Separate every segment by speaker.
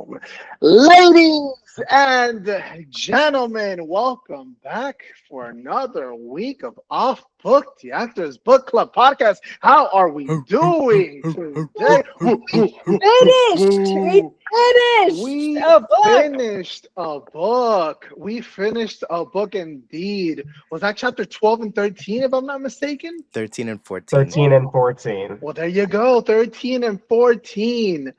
Speaker 1: boom. Ladies and gentlemen, welcome back for another week of Off Book, the Actors Book Club podcast. How are we doing today?
Speaker 2: Finished. We finished
Speaker 1: We
Speaker 2: a book.
Speaker 1: finished a book. We finished a book indeed. Was that chapter 12 and 13, if I'm not mistaken?
Speaker 3: 13 and 14.
Speaker 4: 13 and 14.
Speaker 1: Well, there you go. 13 and 14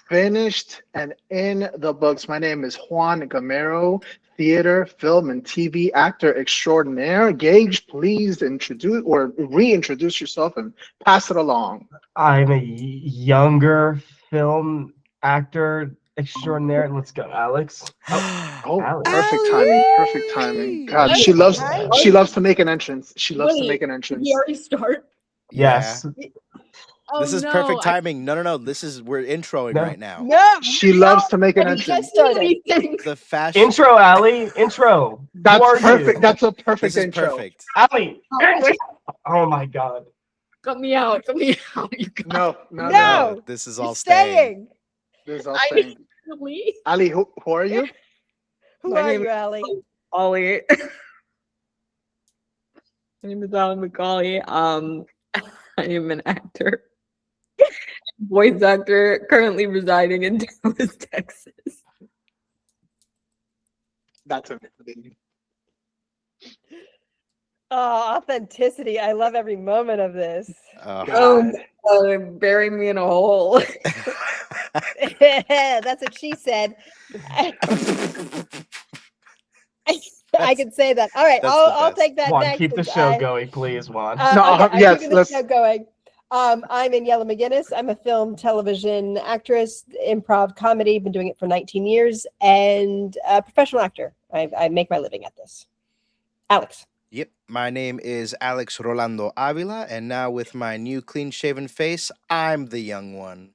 Speaker 1: finished and in the books. My name is Juan Gamero, theater, film, and TV actor extraordinaire. Gage, please introduce or reintroduce yourself and pass it along.
Speaker 4: I'm a younger film actor extraordinaire. Let's go, Alex.
Speaker 1: Oh,
Speaker 4: Alex.
Speaker 1: perfect timing. Perfect timing. God,
Speaker 2: Wait,
Speaker 1: she loves
Speaker 2: right?
Speaker 1: she loves to make an entrance. She loves to
Speaker 2: Wait,
Speaker 1: make an
Speaker 2: Did
Speaker 1: entrance.
Speaker 2: we already start?
Speaker 4: Yes.
Speaker 2: Oh,
Speaker 3: This is
Speaker 2: no,
Speaker 3: perfect timing. No. We're introing
Speaker 4: No.
Speaker 3: right now.
Speaker 2: No,
Speaker 1: She loves to make an
Speaker 2: we
Speaker 1: entrance.
Speaker 2: just started. Anything.
Speaker 3: The fashion.
Speaker 4: Intro, Ali. Intro. Who
Speaker 1: That's
Speaker 4: are
Speaker 1: perfect.
Speaker 4: you?
Speaker 1: That's a perfect
Speaker 3: This is
Speaker 1: intro.
Speaker 3: perfect.
Speaker 4: Ali.
Speaker 2: Oh, wait,
Speaker 4: Oh my God.
Speaker 2: cut me out. Cut me out. You guys.
Speaker 1: No.
Speaker 2: No.
Speaker 3: This is
Speaker 2: You're
Speaker 3: all staying.
Speaker 1: This is all
Speaker 2: I
Speaker 1: staying.
Speaker 2: need to leave.
Speaker 1: Ali, who are you?
Speaker 2: Who
Speaker 5: My
Speaker 2: are
Speaker 5: name
Speaker 2: you, Allie?
Speaker 5: Ollie. My name is Alan McCauley. I am an actor, voice actor, currently residing in Dallas, Texas.
Speaker 1: That's amazing.
Speaker 2: Authenticity. I love every moment of this.
Speaker 5: Oh, bury me in a hole.
Speaker 2: That's what she said. I can say that. All right,
Speaker 3: That's the
Speaker 2: I'll
Speaker 3: best.
Speaker 2: take that
Speaker 4: Juan,
Speaker 2: next.
Speaker 4: keep the
Speaker 2: since
Speaker 4: show going, please, Juan.
Speaker 1: No,
Speaker 2: okay,
Speaker 1: yes,
Speaker 2: I'm keeping the
Speaker 1: let's-
Speaker 2: show going. I'm Aniela McGinnis. I'm a film, television actress, improv comedy. Been doing it for 19 years, and a professional actor. I make my living at this. Alex.
Speaker 3: Yep. My name is Alex Rolando Avila, and now with my new clean-shaven face, I'm the young one.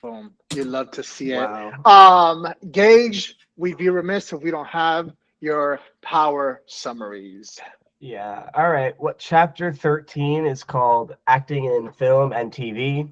Speaker 1: Boom. You love to see
Speaker 4: Wow.
Speaker 1: it. Gage, we'd be remiss if we don't have your power summaries.
Speaker 4: Yeah. All right. What chapter 13 is called Acting in Film and TV?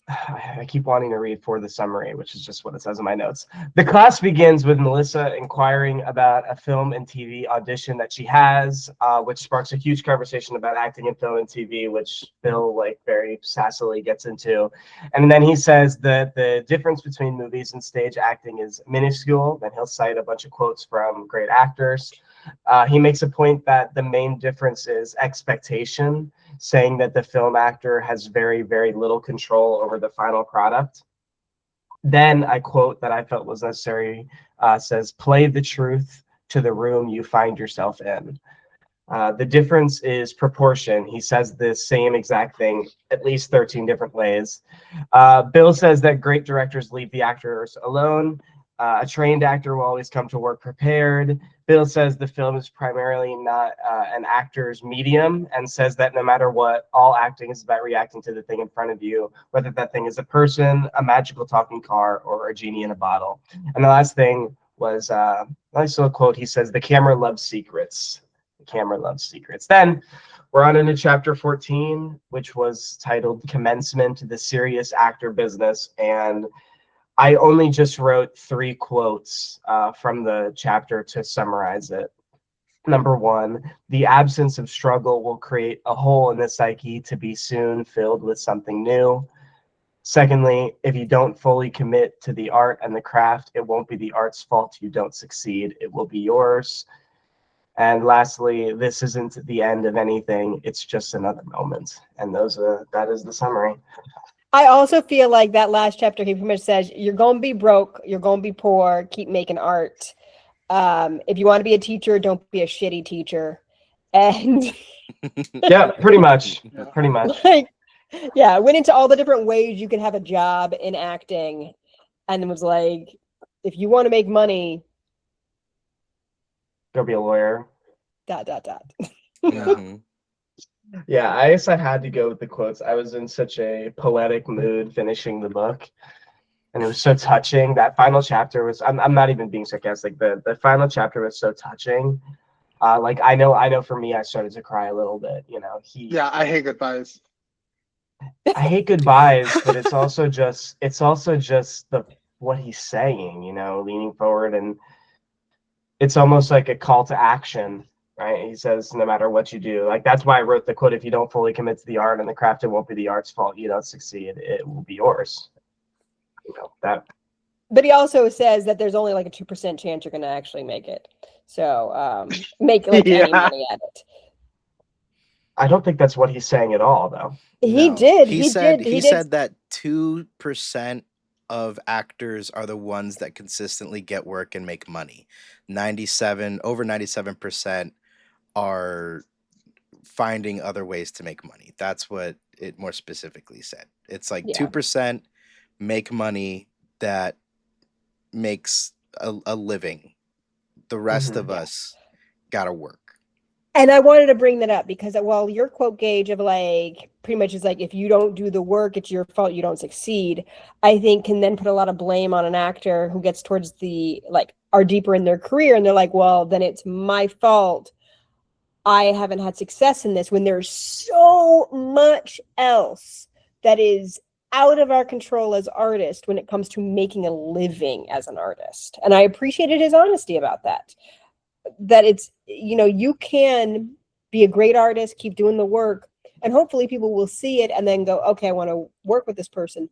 Speaker 4: I keep wanting to read for the summary, which is just what it says in my notes. The class begins with Melissa inquiring about a film and TV audition that she has, which sparks a huge conversation about acting in film and TV, which Bill very sassily gets into. And then he says that the difference between movies and stage acting is minuscule. Then he'll cite a bunch of quotes from great actors. He makes a point that the main difference is expectation, saying that the film actor has very, very little control over the final product. Then I quote that I felt was necessary, says, play the truth to the room you find yourself in. The difference is proportion. He says the same exact thing at least 13 different ways. Bill says that great directors leave the actors alone. A trained actor will always come to work prepared. Bill says the film is primarily not an actor's medium, and says that no matter what, all acting is about reacting to the thing in front of you, whether that thing is a person, a magical talking car, or a genie in a bottle. And the last thing was a nice little quote. He says, the camera loves secrets. The camera loves secrets. Then we're on into chapter 14, which was titled Commencement, the Serious Actor Business. And I only just wrote 3 quotes from the chapter to summarize it. Number 1, the absence of struggle will create a hole in the psyche to be soon filled with something new. Secondly, if you don't fully commit to the art and the craft, it won't be the art's fault you don't succeed. It will be yours. And lastly, this isn't the end of anything. It's just another moment. And that is the summary.
Speaker 2: I also feel like that last chapter, he pretty much says, you're going to be broke, you're going to be poor, keep making art. If you want to be a teacher, don't be a shitty teacher. And
Speaker 4: Yeah, pretty much. Pretty much.
Speaker 2: yeah, went into all the different ways you can have a job in acting. And it was like, if you want to make money,
Speaker 4: Go be a lawyer. ...
Speaker 3: Mhm.
Speaker 4: Yeah, I guess I had to go with the quotes. I was in such a poetic mood finishing the book, and it was so touching. That final chapter was, I'm not even being sarcastic. The final chapter was so touching. I know for me, I started to cry a little bit.
Speaker 1: Yeah, I hate goodbyes.
Speaker 4: I hate goodbyes, but it's also just the what he's saying, leaning forward, and it's almost like a call to action, right? He says, no matter what you do, like that's why I wrote the quote: "If you don't fully commit to the art and the craft, it won't be the art's fault. You don't succeed; it will be yours." That.
Speaker 2: But he also says that there's only like a 2% chance you're going to actually make it. So make like any
Speaker 1: Yeah.
Speaker 2: money at it.
Speaker 4: I don't think that's what he's saying at all, though.
Speaker 2: He
Speaker 3: No.
Speaker 2: did.
Speaker 3: He
Speaker 2: He
Speaker 3: said
Speaker 2: did.
Speaker 3: he
Speaker 2: He did.
Speaker 3: said that 2% of actors are the ones that consistently get work and make money. Over 97% are finding other ways to make money. That's what it more specifically said. It's like
Speaker 2: Yeah.
Speaker 3: 2% make money that makes a living. The rest of us gotta work.
Speaker 2: And I wanted to bring that up because while your quote gauge of like pretty much is like, if you don't do the work, it's your fault, you don't succeed, I think can then put a lot of blame on an actor who gets towards the like are deeper in their career and they're like, well, then it's my fault. I haven't had success in this, when there's so much else that is out of our control as artists when it comes to making a living as an artist. And I appreciated his honesty about that. That it's, you can be a great artist, keep doing the work, and hopefully people will see it and then go, okay, I want to work with this person.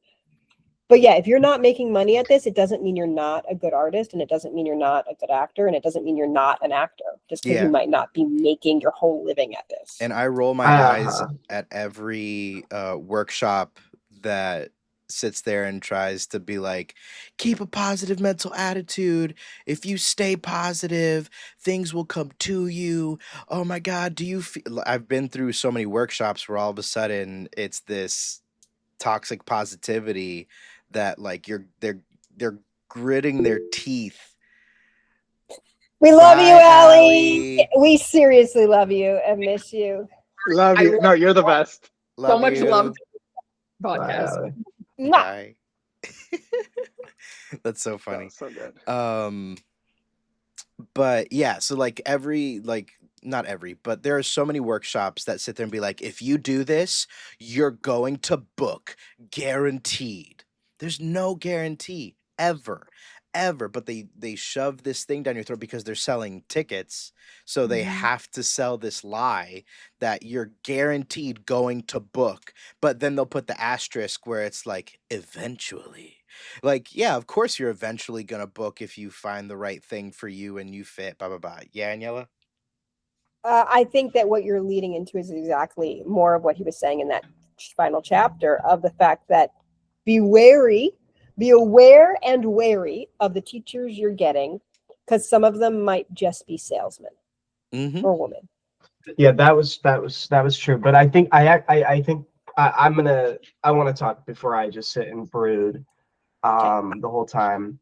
Speaker 2: But yeah, if you're not making money at this, it doesn't mean you're not a good artist, and it doesn't mean you're not a good actor, and it doesn't mean you're not an actor just because
Speaker 3: Yeah.
Speaker 2: you might not be making your whole living at this.
Speaker 3: And I roll my eyes at every workshop that sits there and tries to be like, keep a positive mental attitude. If you stay positive, things will come to you. Oh my God, do you feel? I've been through so many workshops where all of a sudden it's this toxic positivity that like they're gritting their teeth.
Speaker 2: We love you,
Speaker 3: Bye,
Speaker 2: Allie.
Speaker 3: Allie.
Speaker 2: We seriously love you and miss you.
Speaker 1: Love
Speaker 5: I
Speaker 1: you.
Speaker 5: love
Speaker 1: No, you're the best.
Speaker 5: so much
Speaker 3: you.
Speaker 5: love to the podcast.
Speaker 2: Mwah.
Speaker 3: Bye. That's so
Speaker 1: Oh,
Speaker 3: funny.
Speaker 1: so good.
Speaker 3: But yeah, so like not every, but there are so many workshops that sit there and be like, if you do this, you're going to book, guaranteed. There's no guarantee ever, ever. But they shove this thing down your throat because they're selling tickets, so they have to sell this lie that you're guaranteed going to book. But then they'll put the asterisk where it's like eventually. Like, yeah, of course you're eventually gonna book if you find the right thing for you and you fit, blah blah blah. Yeah, Aniela?
Speaker 2: I think that what you're leading into is exactly more of what he was saying in that final chapter, of the fact that be aware and wary of the teachers you're getting, because some of them might just be salesmen
Speaker 3: Mm-hmm.
Speaker 2: or women.
Speaker 4: Yeah, that was true. But I think I think I want to talk before I just sit and brood the whole time.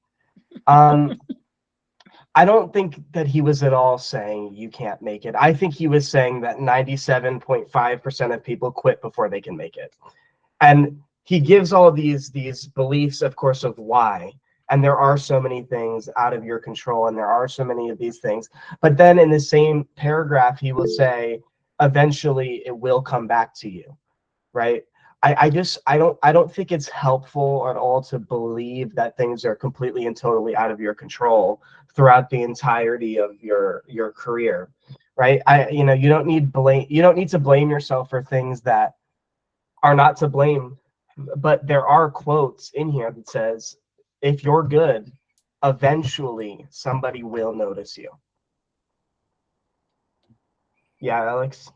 Speaker 4: I don't think that he was at all saying you can't make it. I think he was saying that 97.5% of people quit before they can make it. And he gives all these beliefs, of course, of why. And there are so many things out of your control, and there are so many of these things. But then in the same paragraph, he will say, eventually it will come back to you, right? I don't think it's helpful at all to believe that things are completely and totally out of your control throughout the entirety of your career, right? You don't need to blame yourself for things that are not to blame. But there are quotes in here that says, if you're good, eventually somebody will notice you. Yeah, Alex?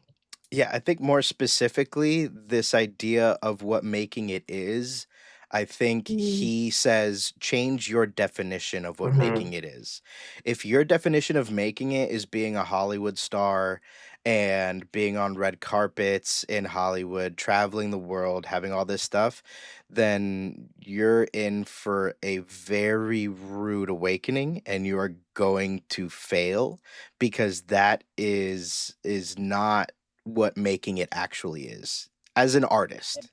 Speaker 3: Yeah, I think more specifically, this idea of what making it is, I think he says change your definition of what making it is. If your definition of making it is being a Hollywood star and being on red carpets in Hollywood, traveling the world, having all this stuff, then you're in for a very rude awakening and you are going to fail because that is not what making it actually is as an artist.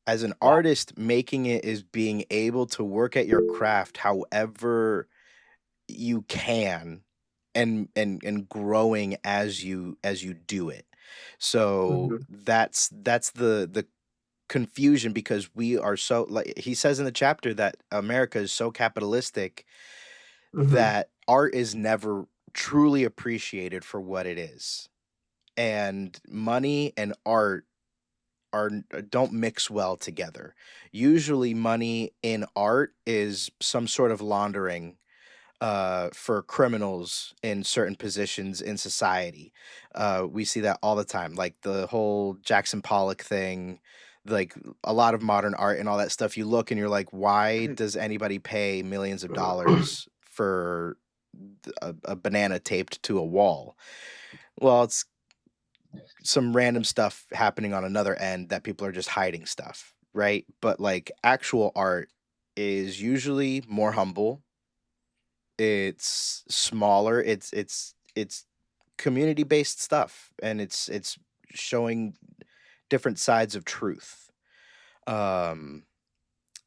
Speaker 3: As an artist, making it is being able to work at your craft however you can and growing as you do it. So that's the confusion because we are so, like he says in the chapter, that America is so capitalistic that art is never truly appreciated for what it is. And money and art don't mix well together. Usually money in art is some sort of laundering for criminals in certain positions in society. We see that all the time, like the whole Jackson Pollock thing, like a lot of modern art and all that stuff. You look and you're like, why does anybody pay millions of dollars for a banana taped to a wall? Well, it's some random stuff happening on another end that people are just hiding stuff, right? But like actual art is usually more humble. It's smaller. It's community based stuff, and it's showing different sides of truth. Um,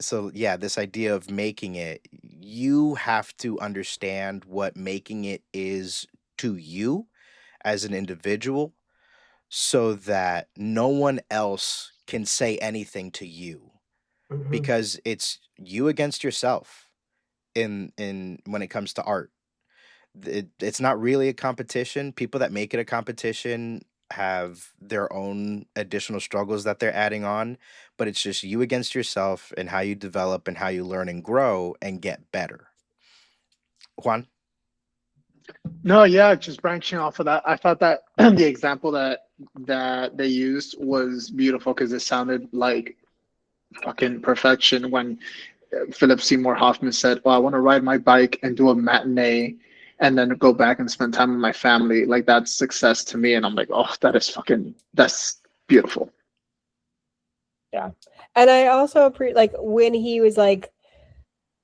Speaker 3: so yeah, this idea of making it, you have to understand what making it is to you as an individual, so that no one else can say anything to you, because it's you against yourself in when it comes to art. It's not really a competition. People that make it a competition have their own additional struggles that they're adding on, but it's just you against yourself and how you develop and how you learn and grow and get better. Juan?
Speaker 1: No, yeah, just branching off of that, I thought that the example that they used was beautiful because it sounded like fucking perfection when Philip Seymour Hoffman said, "Well, I want to ride my bike and do a matinee and then go back and spend time with my family." Like that's success to me, and I'm like, "Oh, that's beautiful."
Speaker 2: Yeah. And I also like when he was like,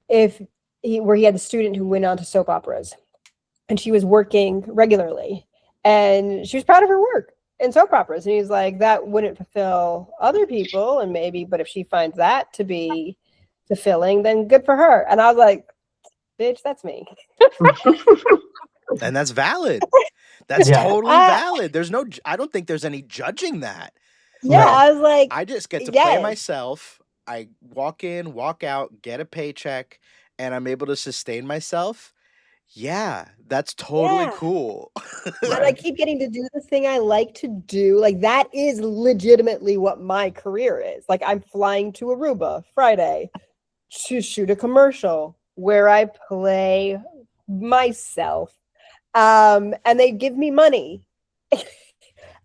Speaker 2: where he had the student who went on to soap operas, and she was working regularly and she was proud of her work in soap operas. And he's like, that wouldn't fulfill other people, and maybe, but if she finds that to be fulfilling, then good for her. And I was like, bitch, that's me.
Speaker 3: And that's valid. That's totally valid. I don't think there's any judging that.
Speaker 2: Yeah, I was like,
Speaker 3: I just get to play myself. I walk in, walk out, get a paycheck, and I'm able to sustain myself. Yeah, that's totally cool.
Speaker 2: And I keep getting to do the thing I like to do. Like that is legitimately what my career is. Like I'm flying to Aruba Friday to shoot a commercial where I play myself. And they give me money.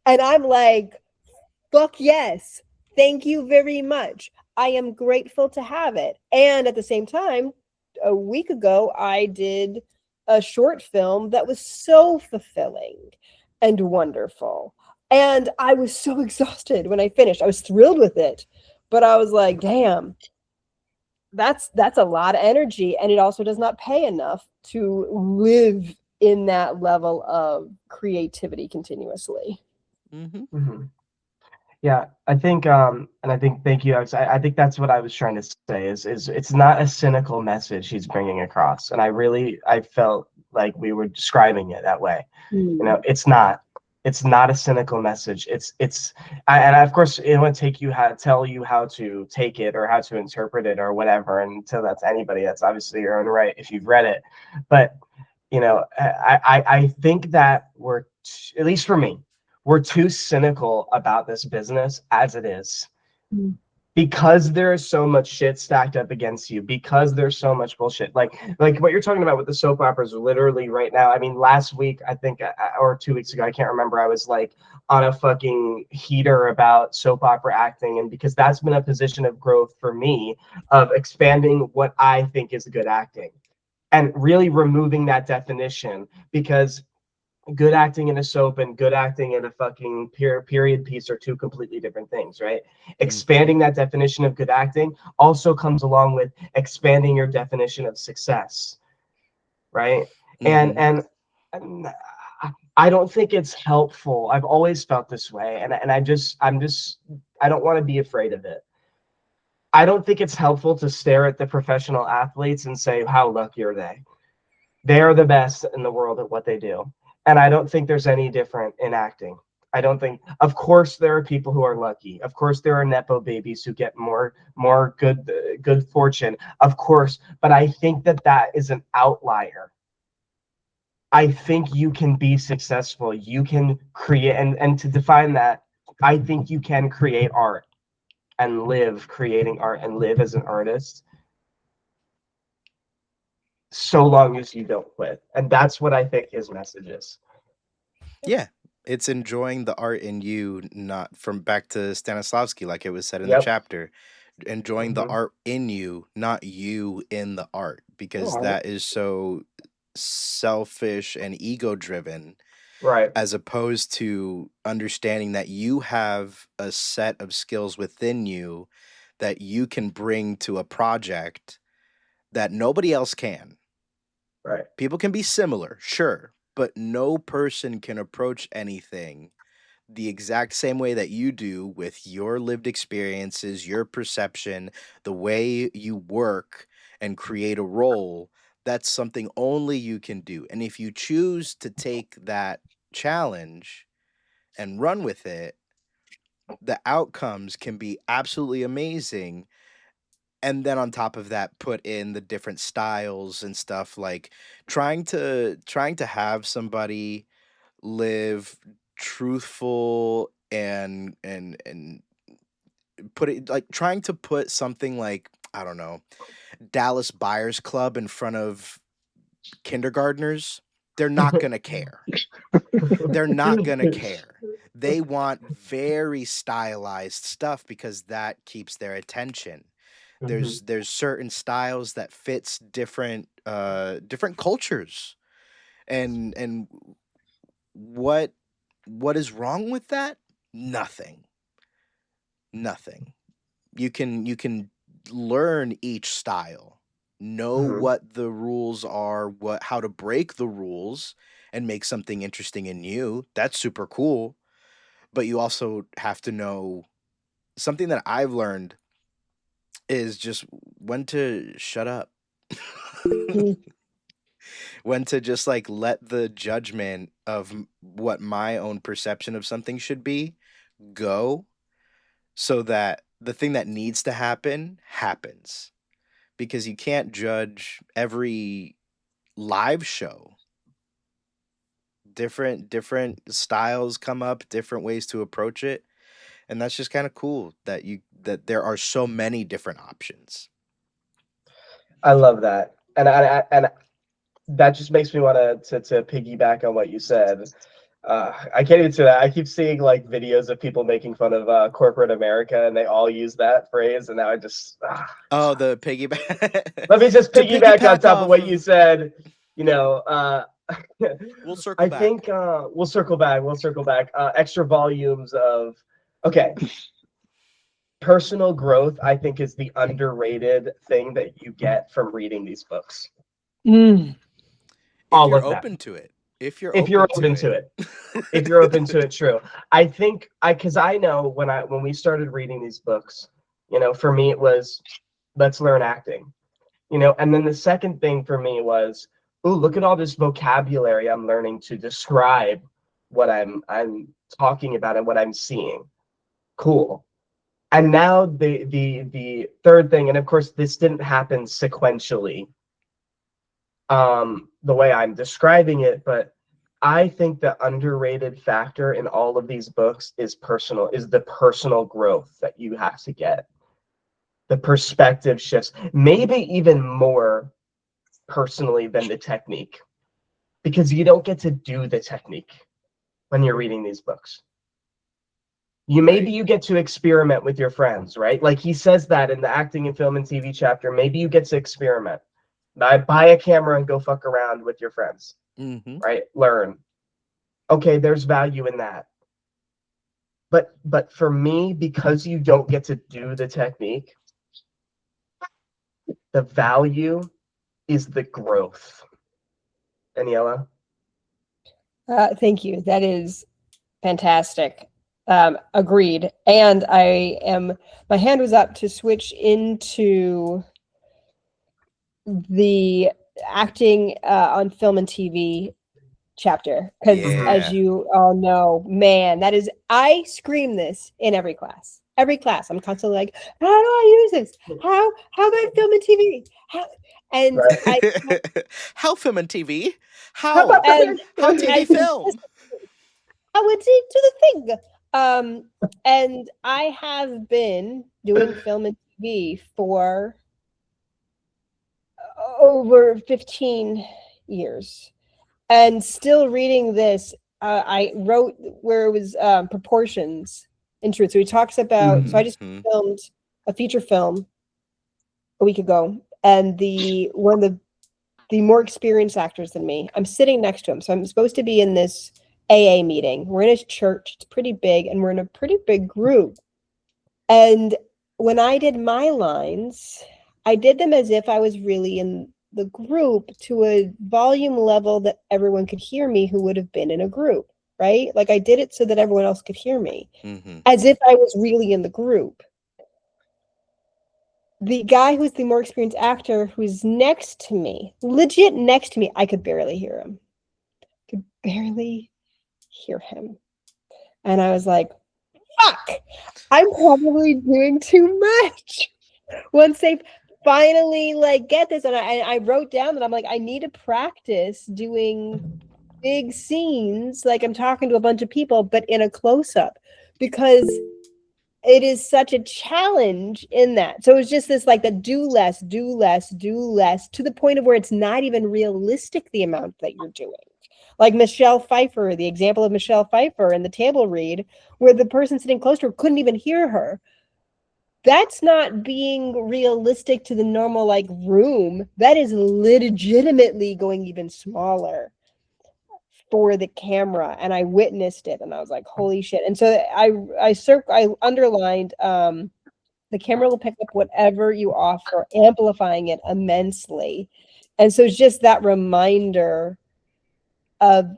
Speaker 2: And I'm like, fuck yes. Thank you very much. I am grateful to have it. And at the same time, a week ago, I did a short film that was so fulfilling and wonderful. And I was so exhausted when I finished. I was thrilled with it, but I was like, damn, that's a lot of energy. And it also does not pay enough to live in that level of creativity continuously.
Speaker 4: Yeah, I think, and I think, thank you, Alex. I think that's what I was trying to say is it's not a cynical message he's bringing across, and I felt like we were describing it that way. You know, it's not a cynical message. And of course, it won't tell you how to take it or how to interpret it or whatever. And until that's anybody, that's obviously your own right if you've read it. But you know, I think that at least for me, we're too cynical about this business as it is, because there is so much shit stacked up against you, because there's so much bullshit. Like what you're talking about with the soap operas, literally right now. I mean, last week, I think, or 2 weeks ago, I can't remember. I was like on a fucking heater about soap opera acting, and because that's been a position of growth for me, of expanding what I think is good acting, and really removing that definition, because good acting in a soap and good acting in a fucking period piece are two completely different things, right? Expanding that definition of good acting also comes along with expanding your definition of success, right? And I don't think it's helpful. I've always felt this way, and I don't want to be afraid of it. I don't think it's helpful to stare at the professional athletes and say, how lucky are they? They are the best in the world at what they do. And I don't think there's any different in acting. I don't think. Of course, there are people who are lucky. Of course, there are nepo babies who get more good fortune. Of course, but I think that is an outlier. I think you can be successful. You can create, and to define that, I think you can create art and live creating art and live as an artist, so long as you don't quit. And that's what I think his message is.
Speaker 3: Yeah. It's enjoying the art in you, not from back to Stanislavski, like it was said in the
Speaker 4: Yep.
Speaker 3: chapter. Enjoying the
Speaker 4: Mhm.
Speaker 3: art in you, not you in the art, because
Speaker 4: Alright.
Speaker 3: that is so selfish and ego driven,
Speaker 4: Right.
Speaker 3: as opposed to understanding that you have a set of skills within you that you can bring to a project that nobody else can.
Speaker 4: Right.
Speaker 3: People can be similar, sure, but no person can approach anything the exact same way that you do with your lived experiences, your perception, the way you work and create a role. That's something only you can do. And if you choose to take that challenge and run with it, the outcomes can be absolutely amazing. And then on top of that, put in the different styles and stuff, like trying to have somebody live truthful and put it like trying to put something like, I don't know, Dallas Buyers Club in front of kindergartners. They're not gonna care. They're not gonna care. They want very stylized stuff because that keeps their attention.
Speaker 4: Mhm.
Speaker 3: There's certain styles that fits different cultures. And what what is wrong with that? Nothing. Nothing. You can learn each style, know
Speaker 4: Mhm.
Speaker 3: what the rules are, what how to break the rules and make something interesting and new. That's super cool. But you also have to know something that I've learned is just when to shut up.
Speaker 2: Mm.
Speaker 3: When to just like let the judgment of what my own perception of something should be go, so that the thing that needs to happen happens, because you can't judge every live show. Different styles come up, different ways to approach it, and that's just kind of cool that there are so many different options.
Speaker 4: I love that, and that just makes me want to piggyback on what you said. I can't even say that. I keep seeing like videos of people making fun of corporate America, and they all use that phrase. And now I just
Speaker 3: Oh, the piggyback.
Speaker 4: let me just
Speaker 3: To
Speaker 4: piggyback on
Speaker 3: piggyback
Speaker 4: top of
Speaker 3: off
Speaker 4: what you
Speaker 3: of,
Speaker 4: said. You know,
Speaker 3: we'll circle
Speaker 4: I
Speaker 3: back.
Speaker 4: think we'll circle back. We'll circle back. Extra volumes of okay. Personal growth, I think, is the underrated thing that you get from reading these books.
Speaker 2: Mm.
Speaker 3: If
Speaker 4: All
Speaker 3: you're
Speaker 4: of them.
Speaker 3: open to it. If you're
Speaker 4: If you're
Speaker 3: open to
Speaker 4: open to
Speaker 3: it.
Speaker 4: it. If you're open to it, true. I think because I know when we started reading these books, for me it was let's learn acting, and then the second thing for me was, oh, look at all this vocabulary I'm learning to describe what I'm talking about and what I'm seeing. Cool. And now the third thing, and of course this didn't happen sequentially, the way I'm describing it, but I think the underrated factor in all of these books is the personal growth that you have to get. The perspective shifts, maybe even more personally than the technique, because you don't get to do the technique when you're reading these books. Maybe
Speaker 3: Right.
Speaker 4: you get to experiment with your friends, right? Like he says that in the acting and film and TV chapter. Maybe you get to experiment. Buy a camera and go fuck around with your friends,
Speaker 3: Mm-hmm.
Speaker 4: right? Learn. Okay, there's value in that. But for me, because you don't get to do the technique, the value is the growth. Aniela?
Speaker 2: Thank you. That is fantastic. Agreed. And my hand was up to switch into the acting on film and TV chapter because, as
Speaker 3: Yeah.
Speaker 2: you all know, man, that is, I scream this in every class. Every class, I'm constantly like, "How do I use this? How do I film in TV? How?" And
Speaker 4: Right.
Speaker 3: How film and TV?
Speaker 4: How about
Speaker 3: How?
Speaker 2: and
Speaker 3: How
Speaker 2: I
Speaker 3: TV film?
Speaker 2: would say to the thing. And I have been doing film and TV for over 15 years. And still reading this, I wrote where it was proportions in truth. So he talks about, so I just
Speaker 3: Mhm.
Speaker 2: filmed a feature film a week ago, and the one of the more experienced actors than me, I'm sitting next to him. So I'm supposed to be in this AA meeting. We're in a church, it's pretty big, and we're in a pretty big group. And when I did my lines, I did them as if I was really in the group to a volume level that everyone could hear me who would have been in a group, right? Like I did it so that everyone else could hear me,
Speaker 3: Mhm.
Speaker 2: as if I was really in the group. The guy who's the more experienced actor who's next to me, legit next to me, I could barely hear him. Could barely hear him. And I was like, fuck, I'm probably doing too much. Once they finally like get this, and I wrote down that I'm like, I need to practice doing big scenes, like I'm talking to a bunch of people, but in a close-up, because it is such a challenge in that. So it's just this like the do less, do less, do less, to the point of where it's not even realistic the amount that you're doing. Like Michelle Pfeiffer, the example of Michelle Pfeiffer in the table read, where the person sitting close to her couldn't even hear her. That's not being realistic to the normal like room. That is legitimately going even smaller for the camera, and I witnessed it, and I was like, "Holy shit!" And so I underlined the camera will pick up whatever you offer, amplifying it immensely. And so it's just that reminder of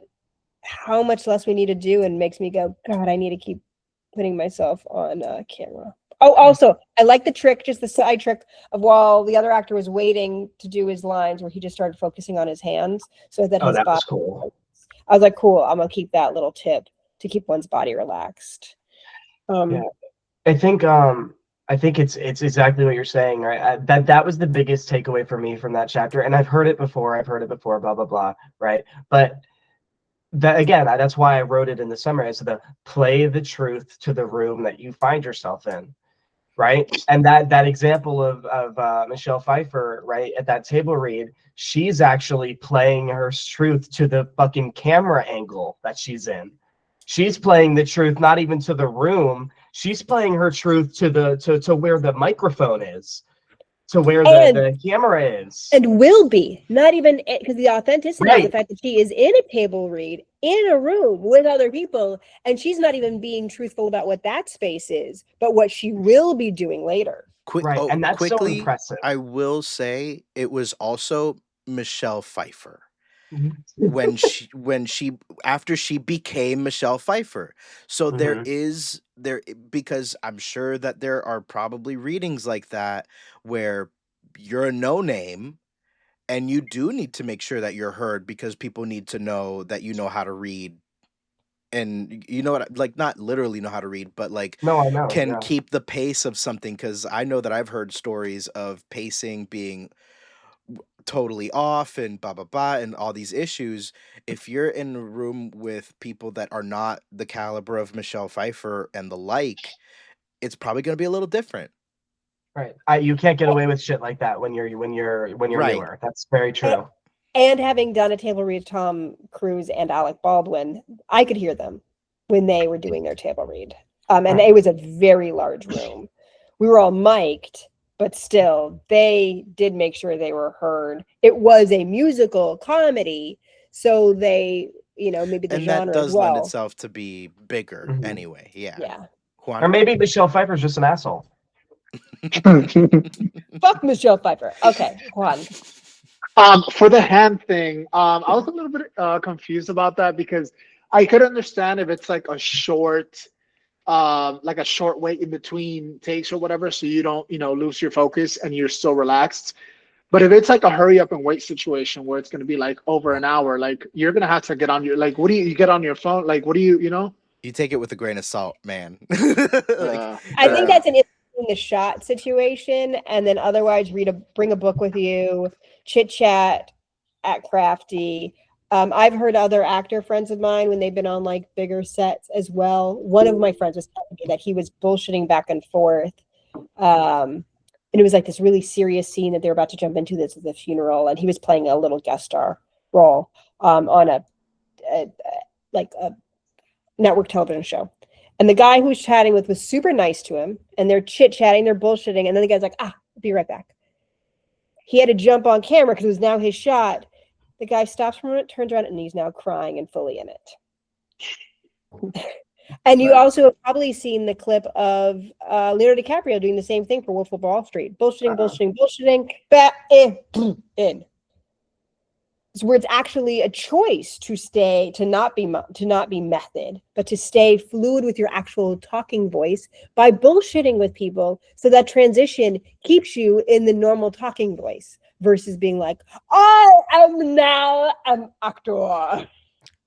Speaker 2: how much less we need to do, and makes me go, God, I need to keep putting myself on camera. Oh, also, I like the trick, just the side trick of while the other actor was waiting to do his lines, where he just started focusing on his hands so that
Speaker 4: Oh,
Speaker 2: his
Speaker 4: that
Speaker 2: body.
Speaker 4: was cool.
Speaker 2: I was like, cool, I'm gonna keep that little tip to keep one's body relaxed.
Speaker 4: Yeah. I think it's exactly what you're saying, right? That was the biggest takeaway for me from that chapter, and I've heard it before, blah blah blah, right? But that again, that's why I wrote it in the summary as the play the truth to the room that you find yourself in, right? And that example of Michelle Pfeiffer, right, at that table read, she's actually playing her truth to the fucking camera angle that she's in. She's playing the truth not even to the room. She's playing her truth to the to where the microphone is, to where the camera is.
Speaker 2: And will be, not even, because the authenticity is the
Speaker 4: Right.
Speaker 2: fact that she is in a table read in a room with other people, and she's not even being truthful about what that space is, but what she will be doing later.
Speaker 4: Right. And that's so
Speaker 3: Quickly,
Speaker 4: impressive.
Speaker 3: I will say it was also Michelle Pfeiffer
Speaker 4: Mhm.
Speaker 3: when she after she became Michelle Pfeiffer. So there is there because I'm sure that there are probably readings like that where you're a no name and you do need to make sure that you're heard because people need to know that you know how to read, and you know what, like not literally know how to read, but like
Speaker 4: No, I know.
Speaker 3: can
Speaker 4: Yeah.
Speaker 3: keep the pace of something, because I know that I've heard stories of pacing being totally off and blah blah blah and all these issues. If you're in a room with people that are not the caliber of Michelle Pfeiffer and the like, it's probably going to be a little different.
Speaker 4: Right. You can't get away with shit like that when you're
Speaker 3: Right.
Speaker 4: newer. That's very true.
Speaker 2: And having done a table read Tom Cruise and Alec Baldwin, I could hear them when they were doing their table read. And it was a very large room. We were all mic'd, but still, they did make sure they were heard. It was a musical comedy, so they, maybe the
Speaker 3: And that
Speaker 2: genre as
Speaker 3: does lend
Speaker 2: well.
Speaker 3: itself to be bigger anyway. Yeah.
Speaker 2: Yeah.
Speaker 3: Juan?
Speaker 4: Or maybe Michelle Pfeiffer's just an asshole.
Speaker 2: Fuck Michelle Pfeiffer. Okay, Juan.
Speaker 1: For the hand thing, I was a little bit confused about that because I could understand if it's like a short wait in between takes or whatever, so you don't, lose your focus and you're still relaxed. But if it's like a hurry up and wait situation where it's going to be like over an hour, like you're going to have to get on your, like, what do you get on your phone? Like, what do you know?
Speaker 3: You take it with a grain of salt, man. Like,
Speaker 2: I think
Speaker 1: Yeah.
Speaker 2: that's an in the shot situation, and then otherwise bring a book with you, chit chat at Crafty. I've heard other actor friends of mine when they've been on like bigger sets as well. One of my friends was telling me that he was bullshitting back and forth. And it was like this really serious scene that they were about to jump into. This is the funeral, and he was playing a little guest star role on like a network television show. And the guy who was chatting with was super nice to him, and they're chit-chatting, they're bullshitting, and then the guy's like, I'll be right back. He had to jump on camera because it was now his shot. The guy stops for a minute, turns around, and he's now crying and fully in it. And you also have probably seen the clip of Leonardo DiCaprio doing the same thing for Wolf of Wall Street. Bullshitting, in. Where it's actually a choice to not be method, but to stay fluid with your actual talking voice by bullshitting with people, so that transition keeps you in the normal talking voice versus being like, I am now an actor.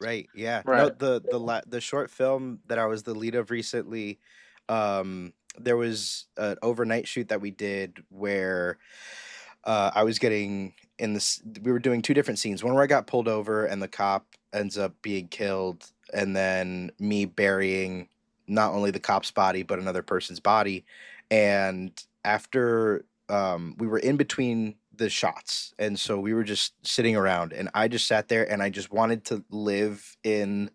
Speaker 3: right, yeah.
Speaker 1: Right.
Speaker 3: No, the short film that I was the lead of recently, there was an overnight shoot that we did where I was getting in this. We were doing two different scenes. One where I got pulled over and the cop ends up being killed, and then me burying not only the cop's body but another person's body. And after we were in between the shots, and so we were just sitting around, and I just sat there and I just wanted to live in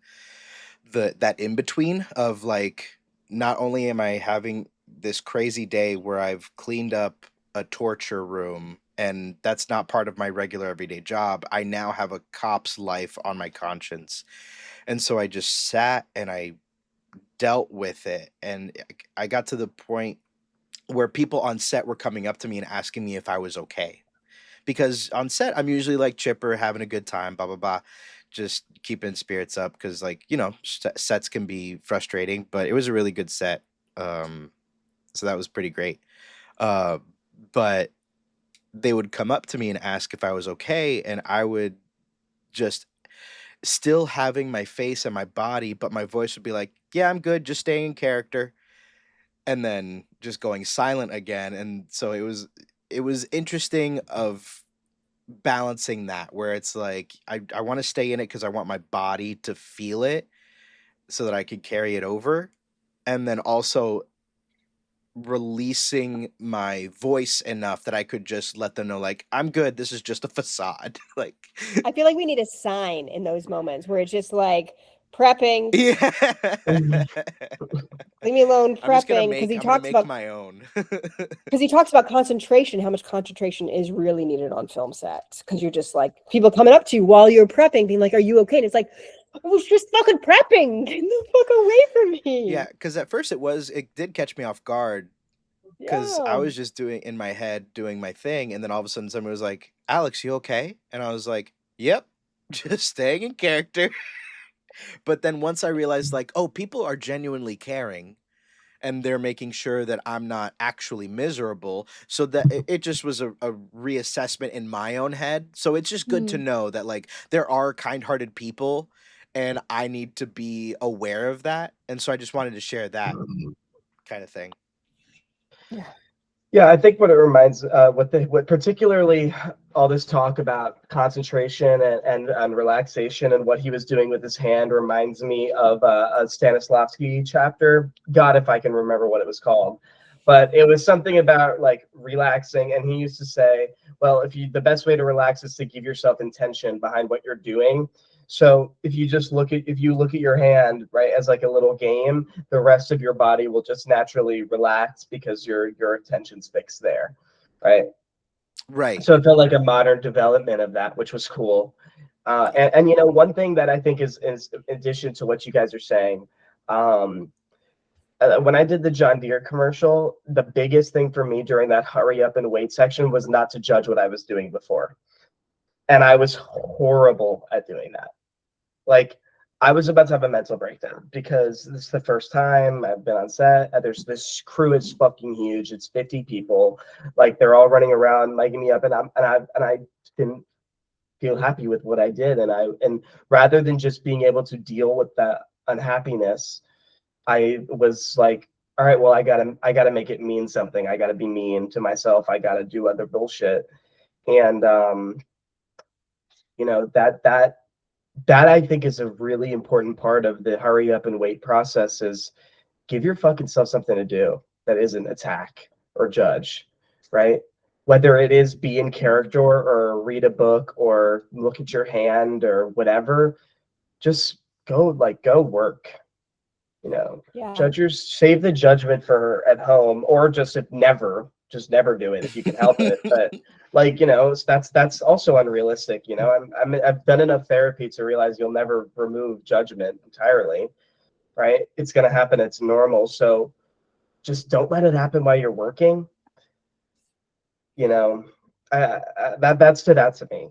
Speaker 3: that in between of like, not only am I having this crazy day where I've cleaned up a torture room and that's not part of my regular everyday job, I now have a cop's life on my conscience. And so I just sat and I dealt with it, and I got to the point where people on set were coming up to me and asking me if I was okay, because on set I'm usually like chipper, having a good time, blah blah blah, just keeping spirits up, because like, sets can be frustrating, but it was a really good set. So that was pretty great. uh but they would come up to me and ask if I was okay, and I would just, still having my face and my body, but my voice would be like, yeah, I'm good, just staying in character, and then just going silent again. And so it was interesting of balancing that, where it's like I want to stay in it because I want my body to feel it so that I could carry it over, and then also releasing my voice enough that I could just let them know, like, I'm good, this is just a facade. Like,
Speaker 2: I feel like we need a sign in those moments where it's just like prepping,
Speaker 3: yeah.
Speaker 2: leave me alone,
Speaker 3: I'm just gonna
Speaker 2: prepping, because
Speaker 3: make
Speaker 2: he
Speaker 3: I'm gonna
Speaker 2: talks
Speaker 3: make
Speaker 2: about
Speaker 3: my own.
Speaker 2: concentration, how much concentration is really needed on film sets. Because you're just like, people coming up to you while you're prepping, being like, "Are you okay?" And it's like, I was just fucking prepping. Get the fuck away from me.
Speaker 3: Yeah, because at first it did catch me off guard, because I
Speaker 2: Yeah.
Speaker 3: was just in my head doing my thing, and then all of a sudden somebody was like, Alex, you okay? And I was like, yep, just staying in character. But then once I realized, like, oh, people are genuinely caring and they're making sure that I'm not actually miserable. So that it just was a reassessment in my own head. So it's just good to know that, like, there are kind-hearted people, and I need to be aware of that. And so I just wanted to share that kind of thing.
Speaker 4: Yeah, I think what it reminds, what particularly all this talk about concentration and relaxation and what he was doing with his hand reminds me of a Stanislavski chapter. God, if I can remember what it was called, but it was something about like relaxing, and he used to say, well, the best way to relax is to give yourself intention behind what you're doing. So if you look at your hand, right, as like a little game, the rest of your body will just naturally relax because your attention's fixed there, right?
Speaker 3: Right.
Speaker 4: So it felt like a modern development of that, which was cool. And one thing that I think is in addition to what you guys are saying, when I did the John Deere commercial, the biggest thing for me during that hurry up and wait section was not to judge what I was doing before. And I was horrible at doing that. Like, I was about to have a mental breakdown because this is the first time I've been on set. There's this crew is fucking huge. It's 50 people. Like they're all running around, miking me up, and I didn't feel happy with what I did. And rather than just being able to deal with that unhappiness, I was like, all right, well, I gotta make it mean something. I gotta be mean to myself. I gotta do other bullshit. And that I think is a really important part of the hurry up and wait process is give your fucking self something to do that isn't attack or judge, right? Whether it is be in character or read a book or look at your hand or whatever, just go work,
Speaker 2: Yeah.
Speaker 4: save the judgment for her at home, or just never do it if you can help it. But like, that's also unrealistic. I've done enough therapy to realize you'll never remove judgment entirely, right? It's going to happen. It's normal. So just don't let it happen while you're working. you know that stood out to me.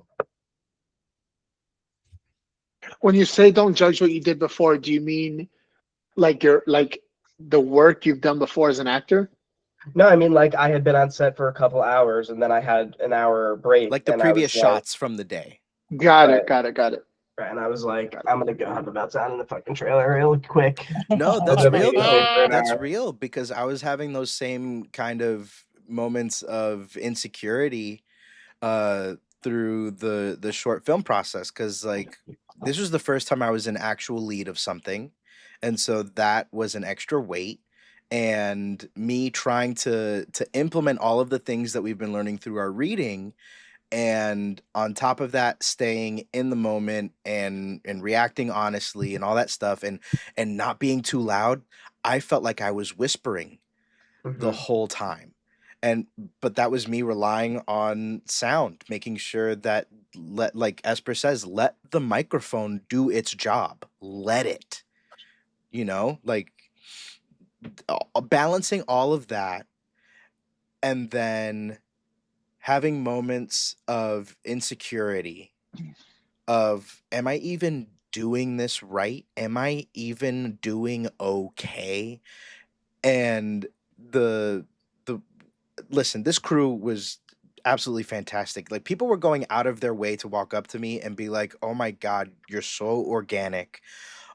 Speaker 1: When you say don't judge what you did before, do you mean like the work you've done before as an actor?
Speaker 4: No, I mean, like, I had been on set for a couple hours and then I had an hour break,
Speaker 3: Like the
Speaker 4: and I
Speaker 3: previous
Speaker 4: was like,
Speaker 3: shots from the day.
Speaker 1: Got
Speaker 4: right,
Speaker 1: it, got it, got it.
Speaker 4: right, and I was like, I'm gonna go have a meltdown in the fucking trailer real quick.
Speaker 3: No,
Speaker 4: I'll
Speaker 3: that's
Speaker 4: go
Speaker 3: real
Speaker 4: babysit
Speaker 3: though.
Speaker 4: for an
Speaker 3: That's
Speaker 4: hour.
Speaker 3: real because I was having those same kind of moments of insecurity uh through the short film process, cuz like this was the first time I was an actual lead of something, and so that was an extra weight, and me trying to implement all of the things that we've been learning through our reading, and on top of that staying in the moment and reacting honestly and all that stuff, and not being too loud. I felt like I was whispering the
Speaker 4: Hmm.
Speaker 3: whole time, and but that was me relying on sound, making sure that, like Esper says, let the microphone do its job, let it, like balancing all of that, and then having moments of insecurity of, am I even doing this right? Am I even doing okay? And the listen, this crew was absolutely fantastic. Like, people were going out of their way to walk up to me and be like, "Oh my god, you're so organic.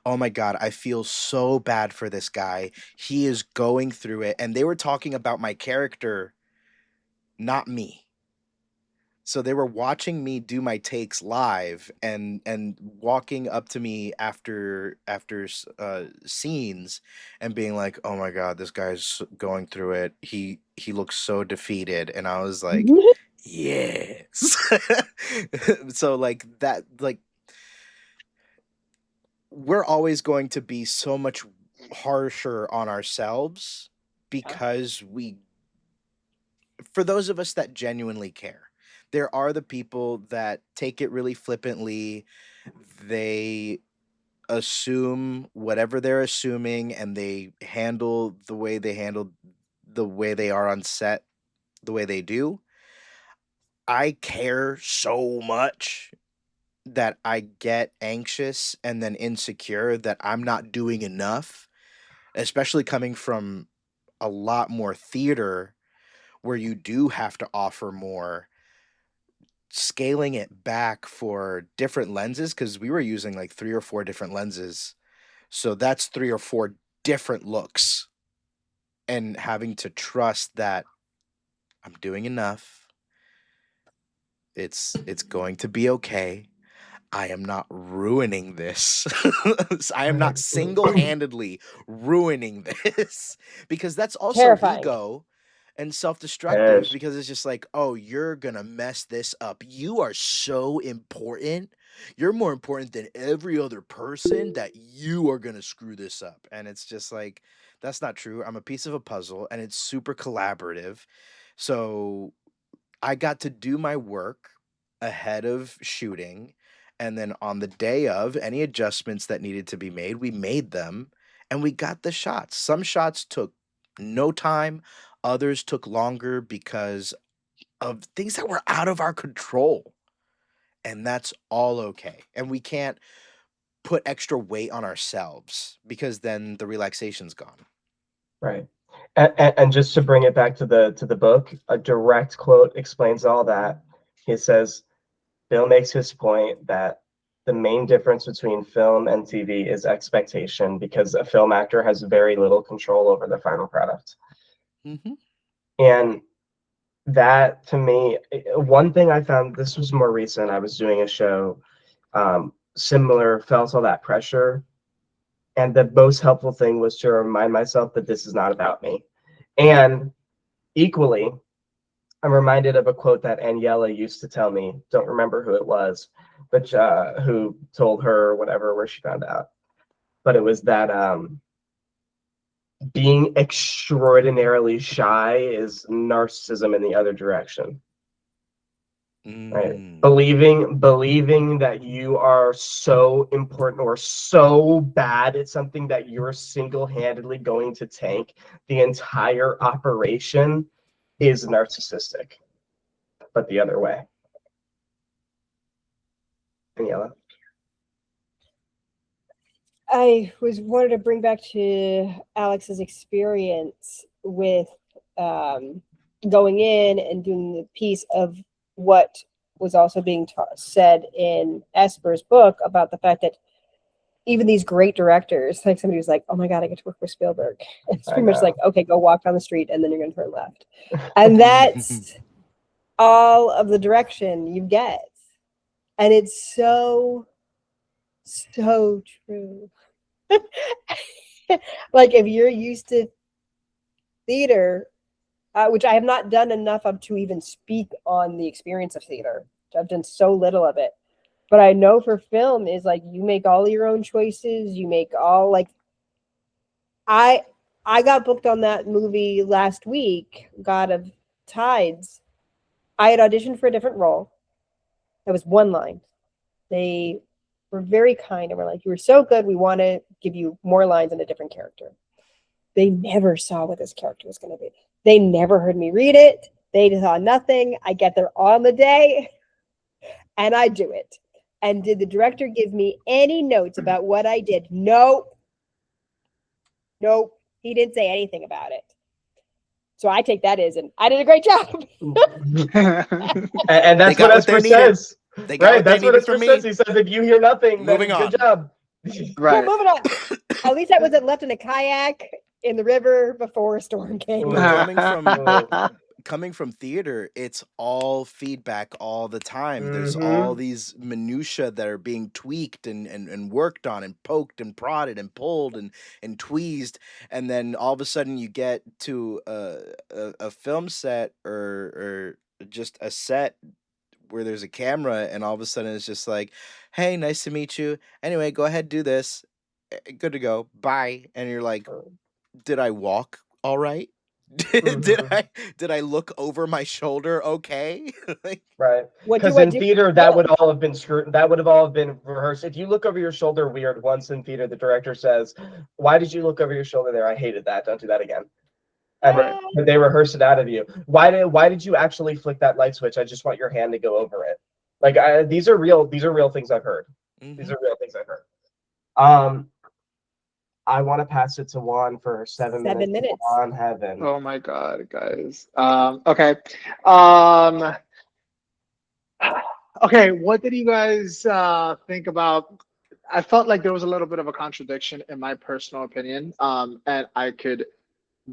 Speaker 3: Oh my god, I feel so bad for this guy. He is going through it." And they were talking about my character, not me. So they were watching me do my takes live, and walking up to me after scenes and being like, "Oh my god, this guy's going through it. He looks so defeated." And I was like, "Yes." So like that, like, we're always going to be so much harsher on ourselves because for those of us that genuinely care. There are the people that take it really flippantly. They assume whatever they're assuming, and they handle the way they are on set the way they do. I care so much that I get anxious and then insecure that I'm not doing enough, especially coming from a lot more theater where you do have to offer more. Scaling it back for different lenses, because we were using like 3 or 4 different lenses, so that's 3 or 4 different looks, and having to trust that I'm doing enough. It's going to be okay. I am not ruining this. I am not single-handedly ruining this, because that's also
Speaker 2: Terrifying.
Speaker 3: ego and self-destructive,
Speaker 4: Yes.
Speaker 3: because it's just like, "Oh, you're going to mess this up. You are so important. You're more important than every other person, that you are going to screw this up." And it's just like, that's not true. I'm a piece of a puzzle, and it's super collaborative. So I got to do my work ahead of shooting, and then on the day of, any adjustments that needed to be made, we made them, and we got the shots. Some shots took no time, others took longer because of things that were out of our control. And that's all okay. And we can't put extra weight on ourselves, because then the relaxation's gone.
Speaker 4: Right. And just to bring it back to the book, a direct quote explains all that. He says, Bill makes his point that the main difference between film and TV is expectation, because a film actor has very little control over the final product.
Speaker 3: Mm-hmm.
Speaker 4: And that, to me, one thing I found, this was more recent, I was doing a show, similar, felt all that pressure. And the most helpful thing was to remind myself that this is not about me. And equally, I'm reminded of a quote that Aniela used to tell me. Don't remember who it was, but who told her whatever, where she found out. But it was that being extraordinarily shy is narcissism in the other direction. Right? Believing that you are so important or so bad at something that you're single-handedly going to tank the entire operation is narcissistic, but the other way. Daniela?
Speaker 2: I wanted to bring back to Alex's experience with going in and doing the piece of what was also being said in Esper's book about the fact that even these great directors, like somebody was like, oh my God, I get to work with Spielberg. It's pretty much like, okay, go walk down the street and then you're going to turn left. And that's all of the direction you get. And it's so true. Like if you're used to theater, which I have not done enough of to even speak on the experience of theater. I've done so little of it. But I know for film is like you make all your own choices. You make all like I got booked on that movie last week, God of Tides. I had auditioned for a different role. That was one line. They were very kind and were like, you were so good. We want to give you more lines and a different character. They never saw what this character was going to be. They never heard me read it. They saw nothing. I get there on the day and I do it. And did the director give me any notes about what I did? Nope. He didn't say anything about it. So I take that as I did a great job.
Speaker 4: And that's what Esper says. Right, that's what Esper says. He says, if you hear nothing, then good job.
Speaker 2: Right. Well, moving on. At least I wasn't left in a kayak in the river before a storm came.
Speaker 3: Coming from theater, it's all feedback all the time. There's all these minutia that are being tweaked and worked on and poked and prodded and pulled and tweezed, and then all of a sudden you get to a film set or just a set where there's a camera, and all of a sudden it's just like, hey, nice to meet you. Anyway, go ahead, do this. Good to go. Bye. And you're like, did I walk all right? Did I look over my shoulder okay?
Speaker 4: Right. Because in theater that would all have been that would have all been rehearsed. If you look over your shoulder weird once in theater, the director says, why did you look over your shoulder there? I hated that. Don't do that again. And they rehearse it out of you. Why did you actually flick that light switch? I just want your hand to go over it. Like these are real things I've heard. These are real things I've heard. I want to pass it to Juan for 7 minutes. On heaven.
Speaker 1: Oh my God, guys. Okay. Okay, what did you guys think about? I felt like there was a little bit of a contradiction in my personal opinion, and I could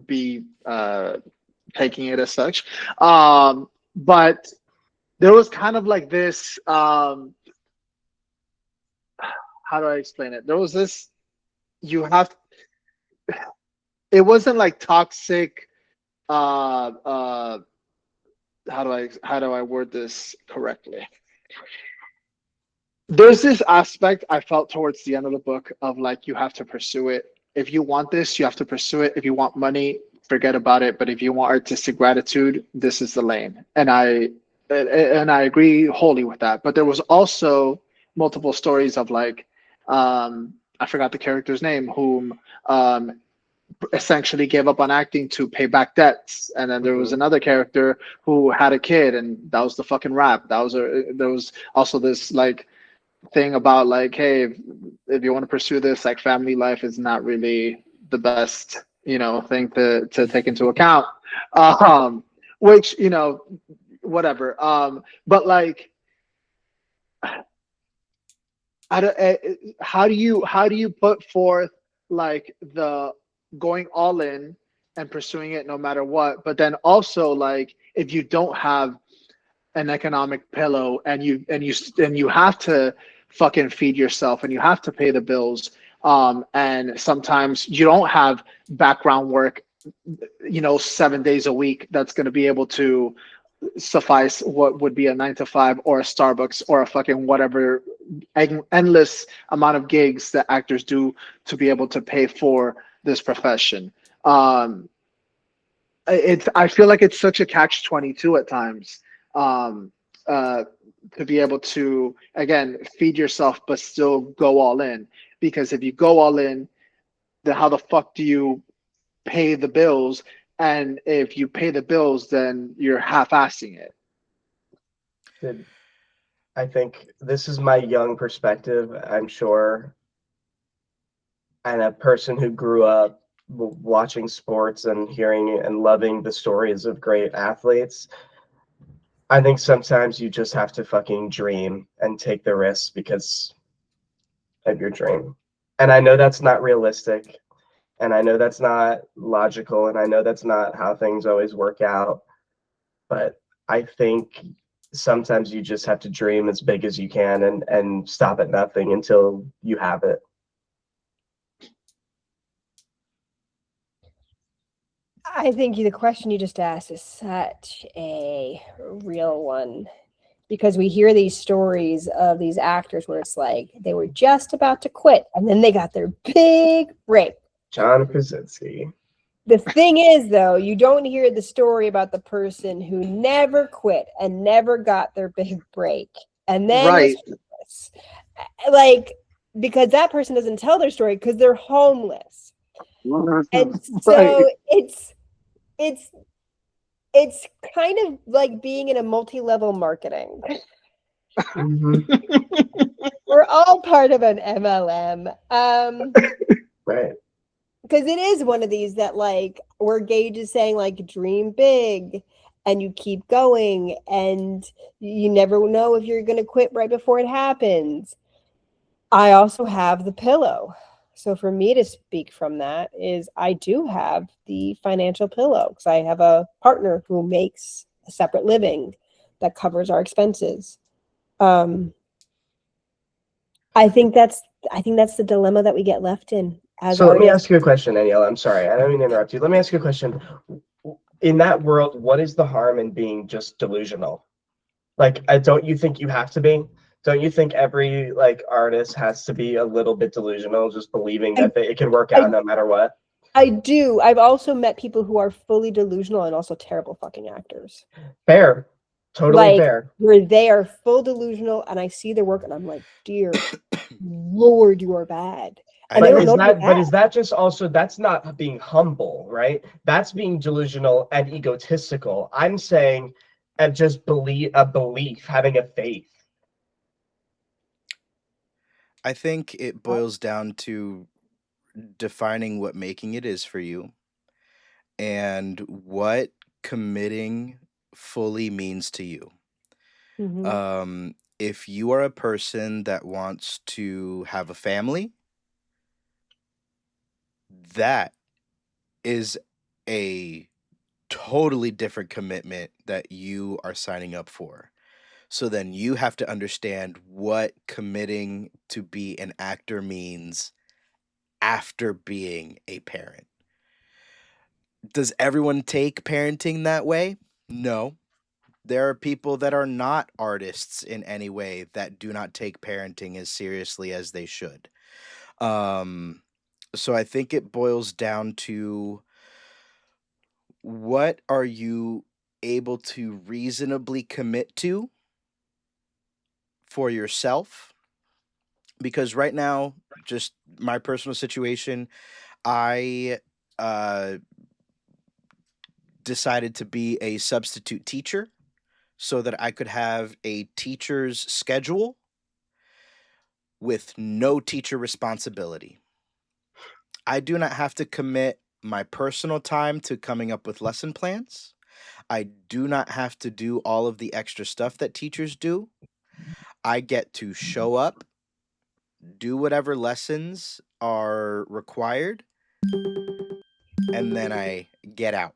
Speaker 1: be taking it as such. But there was kind of like this, how do I explain it? There was this, it wasn't like toxic, how do I word this correctly? There's this aspect I felt towards the end of the book of like, you have to pursue it. If you want this, you have to pursue it. If you want money, forget about it. But if you want artistic gratitude, this is the lane. And I agree wholly with that. But there was also multiple stories of like, I forgot the character's name, whom essentially gave up on acting to pay back debts. And then there was another character who had a kid, and that was the fucking rap. There was also this like thing about like, hey, if you want to pursue this, like family life is not really the best, thing to take into account. Um, which, whatever. But like, I don't, how do you put forth like the going all in and pursuing it no matter what, but then also like if you don't have an economic pillow and you have to fucking feed yourself and you have to pay the bills, and sometimes you don't have background work, 7 days a week that's going to be able to suffice what would be a 9 to 5 or a Starbucks or a fucking whatever endless amount of gigs that actors do to be able to pay for this profession. Um, I feel like it's such a catch-22 at times, um, uh, to be able to again feed yourself but still go all in, because if you go all in, then how the fuck do you pay the bills? And if you pay the bills, then you're half-assing it.
Speaker 4: Did I think this is my young perspective, I'm sure, and a person who grew up watching sports and hearing and loving the stories of great athletes. I think sometimes you just have to fucking dream and take the risks because of your dream. And I know that's not realistic, and I know that's not logical, and I know that's not how things always work out, but I think sometimes you just have to dream as big as you can and stop at nothing until you have it.
Speaker 2: I think the question you just asked is such a real one, because we hear these stories of these actors where it's like they were just about to quit and then they got their big break.
Speaker 4: John Krasinski.
Speaker 2: The thing is, though, you don't hear the story about the person who never quit and never got their big break and then
Speaker 1: Right.
Speaker 2: was homeless. Like, because that person doesn't tell their story because they're homeless. And so
Speaker 1: Right.
Speaker 2: it's kind of like being in a multi-level marketing.
Speaker 4: Mhm.
Speaker 2: We're all part of an MLM.
Speaker 4: Right.
Speaker 2: Because it is one of these that like where Gage is saying like dream big and you keep going and you never know if you're going to quit right before it happens. I also have the pillow. So for me to speak from that is I do have the financial pillow because I have a partner who makes a separate living that covers our expenses. Um, I think that's the dilemma that we get left in as
Speaker 4: So let me
Speaker 2: artists.
Speaker 4: ask you a question, Danielle. I'm sorry, I don't mean to interrupt you. Let me ask you a question. In that world, what is the harm in being just delusional? Like, don't you think you have to be? Don't you think every like artist has to be a little bit delusional, just believing that it can work out
Speaker 2: I
Speaker 4: no matter what?
Speaker 2: I do. I've also met people who are fully delusional and also terrible fucking actors.
Speaker 4: Fair, totally
Speaker 2: Like
Speaker 4: fair.
Speaker 2: where they are full delusional and I see their work and I'm like, dear Lord, you are bad. And they
Speaker 3: I
Speaker 2: don't know they're
Speaker 4: But
Speaker 2: bad.
Speaker 4: is that just also, that's not being humble, right? That's being delusional and egotistical. I'm saying just belief, having a faith.
Speaker 3: I think it boils down to defining what making it is for you and what committing fully means to you.
Speaker 2: Mhm.
Speaker 3: If you are a person that wants to have a family, that is a totally different commitment that you are signing up for. So then you have to understand what committing to be an actor means after being a parent. Does everyone take parenting that way? No. There are people that are not artists in any way that do not take parenting as seriously as they should. Um, so I think it boils down to what are you able to reasonably commit to for yourself? Because right now, just my personal situation, I uh, decided to be a substitute teacher so that I could have a teacher's schedule with no teacher responsibility. I do not have to commit my personal time to coming up with lesson plans. I do not have to do all of the extra stuff that teachers do. I get to show up, do whatever lessons are required, and then I get out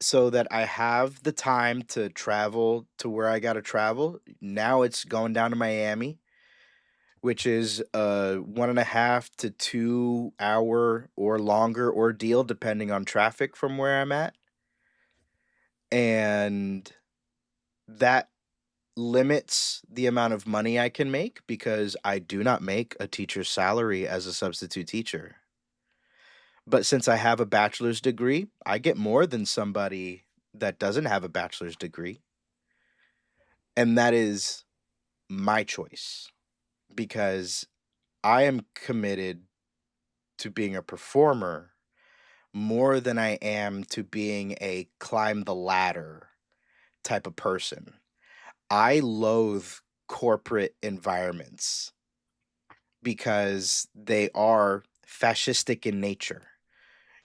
Speaker 3: so that I have the time to travel to where I got to travel. Now it's going down to Miami, which is a 1.5 to 2 hour or longer ordeal, depending on traffic from where I'm at. And that limits the amount of money I can make because I do not make a teacher's salary as a substitute teacher. But since I have a bachelor's degree, I get more than somebody that doesn't have a bachelor's degree. And that is my choice because I am committed to being a performer more than I am to being a climb the ladder type of person. I loathe corporate environments because they are fascistic in nature.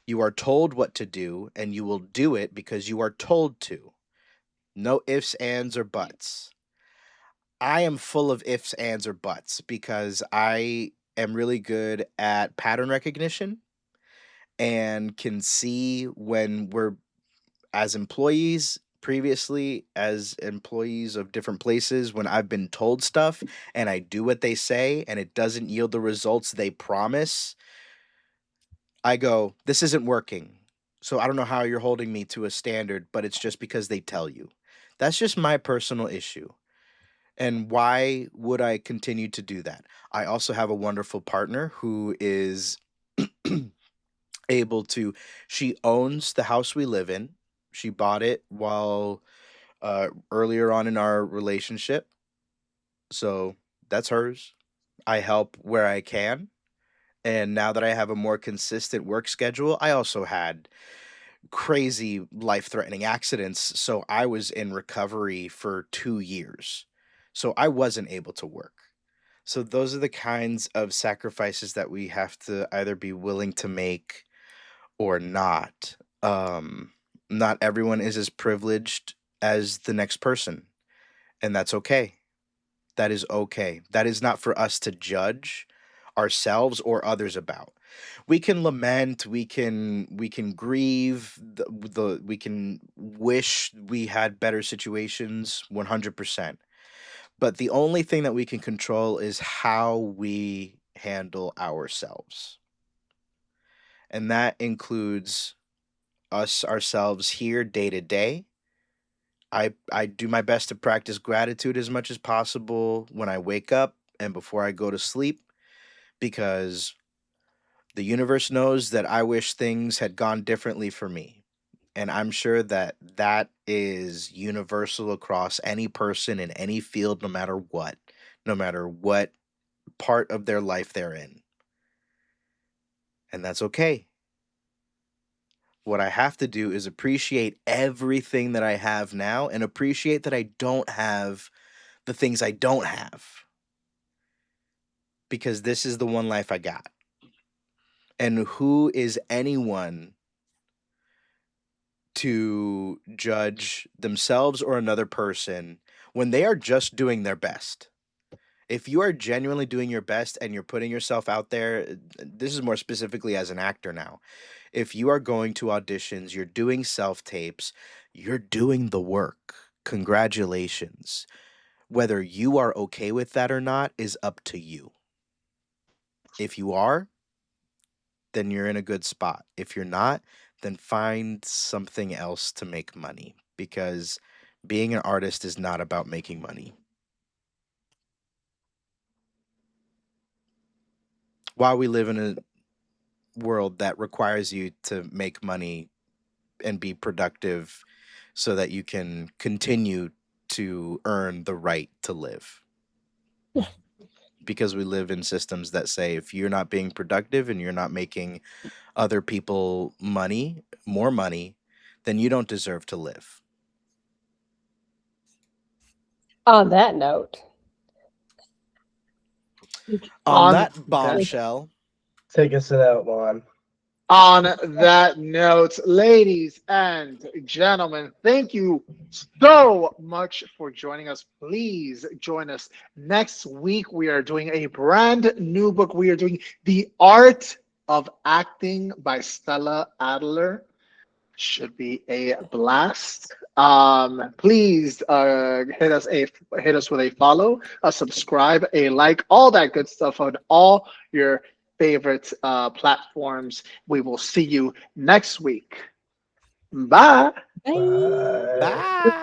Speaker 3: You are told what to do and you will do it because you are told to. No ifs, ands, or buts. I am full of ifs, ands, or buts because I am really good at pattern recognition and can see when we're, as employees, previously as employees of different places, when I've been told stuff and I do what they say and it doesn't yield the results they promise, I go, this isn't working. So I don't know how you're holding me to a standard, but it's just because they tell you. That's just my personal issue. And why would I continue to do that? I also have a wonderful partner who is able to, she owns the house we live in. She bought it while earlier on in our relationship. So that's hers. I help where I can. And now that I have a more consistent work schedule, I also had crazy life threatening accidents. So I was in recovery for 2 years. So I wasn't able to work. So those are the kinds of sacrifices that we have to either be willing to make or not. Not everyone is as privileged as the next person, and that's okay. That is okay. That is not for us to judge ourselves or others about. We can lament, we can grieve, we can wish we had better situations 100%. But the only thing that we can control is how we handle ourselves. And that includes us ourselves here day to day. I do my best to practice gratitude as much as possible when I wake up and before I go to sleep because the universe knows that I wish things had gone differently for me. And I'm sure that that is universal across any person in any field, no matter what part of their life they're in. And that's okay. What I have to do is appreciate everything that I have now and appreciate that I don't have the things I don't have because this is the one life I got. And who is anyone to judge themselves or another person when they are just doing their best? If you are genuinely doing your best and you're putting yourself out there, this is more specifically as an actor now. If you are going to auditions, you're doing self tapes, you're doing the work. Congratulations. Whether you are okay with that or not is up to you. If you are, then you're in a good spot. If you're not, then find something else to make money because being an artist is not about making money. While we live in a world that requires you to make money and be productive so that you can continue to earn the right to live. Because we live in systems that say if you're not being productive and you're not making other people money, more money, then you don't deserve to live.
Speaker 2: On that note,
Speaker 3: On
Speaker 1: On
Speaker 3: that bombshell.
Speaker 4: Take us out, Juan.
Speaker 1: On that note, ladies and gentlemen, thank you so much for joining us. Please join us next week. We are doing a brand new book. We are doing The Art of Acting by Stella Adler. Should be a blast. Please hit us with a follow, a subscribe, a like, all that good stuff on all your favorite platforms. We will see you next week. Bye.
Speaker 2: Bye.
Speaker 3: Bye.